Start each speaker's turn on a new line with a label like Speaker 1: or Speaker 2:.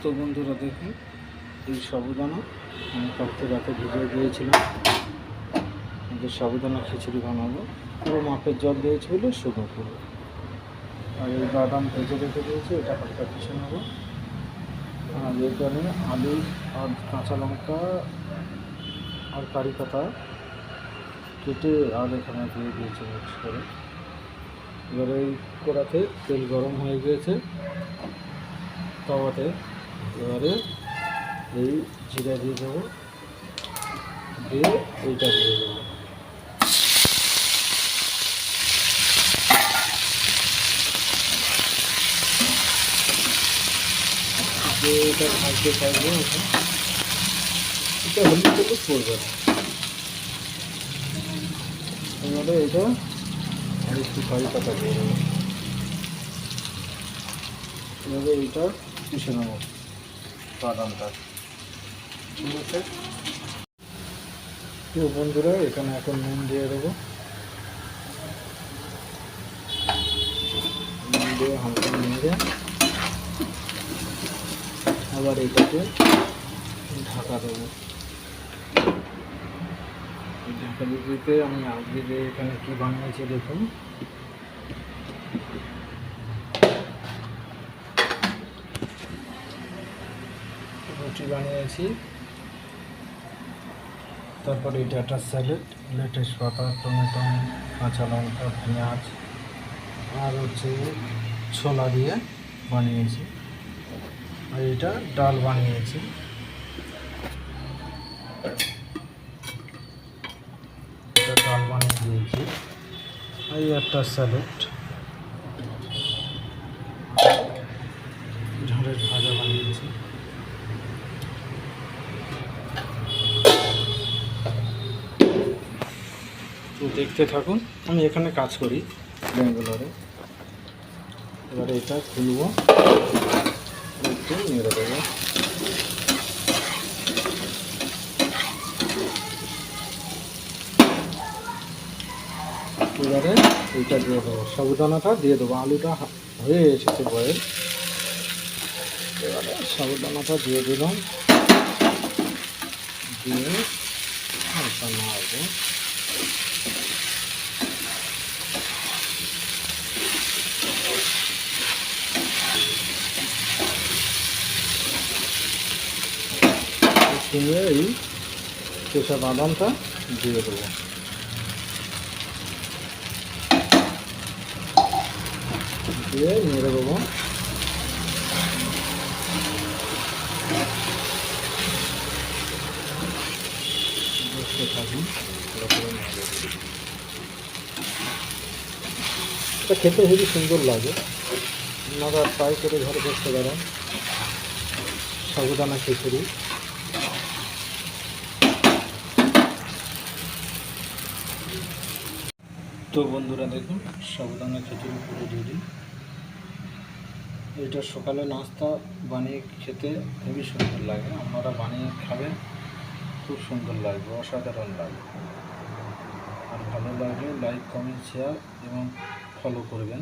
Speaker 1: তো বন্ধুরা দেখুন, এই সাবুদানা আমি কালকে রাতে ভিজিয়ে দিয়েছিলাম। সাবুদানা খিচুড়ি বানাবো। পুরো মাপের জল দিয়েছি বলে শুকনো পুরো। আর এই বাদাম ভেজে রেখে দিয়েছি, এটা হালকা পিষে নেবো। আর এখানে আলু আর কাঁচা লঙ্কা আর কারি পাতা কেটে আর এখানে দিয়ে দিয়েছি মিক্স করে। এবারে এই কড়াতে তেল গরম হয়ে গিয়েছে তাওয়াতে। এবারে এই জিরা দিয়ে দেবো, দিয়ে এইটা দিয়ে দেবো। যে এটা ভাজতে পারবো, এটা হলুদ হলুদ পড়বে না। এবারে এটা আর একটু কারি পাতা দিয়ে দেবো। এভাবে এইটা পিষে নেবো বাদামটা। ঠিক আছে, তো বন্ধুরা এখানে এখন নুন দিয়ে দেবো। নুন দিয়ে হালকা নেড়ে আবার এইটাকে ঢাকা দেবো। ঢাকা দিতে আমি আগে যে এখানে কী বানিয়েছি দেখুন। রুটি বানিয়েছি, তারপরে এটা একটা স্যালাড, লেটুস পাতা, টমেটো, কাঁচা লঙ্কা, পেঁয়াজ আর হচ্ছে ছোলা দিয়ে বানিয়েছি। আর এটা ডাল বানিয়েছি। এটা ডাল বানিয়ে দিয়েছি। এই একটা স্যালাড, ঝালের ভাজা বানিয়েছি। তো দেখতে থাকুন, আমি এখানে কাজ করি ব্যাঙ্গালোরে। এবারে এটা খুলবো, একটু নেড়ে দেবো। এবারে এইটা দিয়ে দেবো, সাবুদানাটা দিয়ে দেবো। আলুটা হয়ে এসেছে বয়েল। এবারে সাবুদানাটা দিয়ে দিলাম, দিয়ে হালকা নাড়বো। দিয়ে এই কেঁচা বাদামটা দিয়ে দেবো। দিয়ে নেড়ে দেবো। দেখতে থাকুন, এটা খেতে খুবই সুন্দর লাগে। আপনারা ট্রাই করে ঘরে বসতে পারেন সাবুদানা খিচুড়ি। তো বন্ধুরা দেখুন, সাবুদানা খিচুড়ি পুরো রেডি। এটা সকালে নাস্তা বানিয়ে খেতে খুবই সুন্দর লাগে। আপনারা বানিয়ে খাবেন, খুব সুন্দর লাগবে, অসাধারণ লাগবে। আর ভালো লাগলে লাইক, কমেন্ট, শেয়ার এবং ফলো করবেন।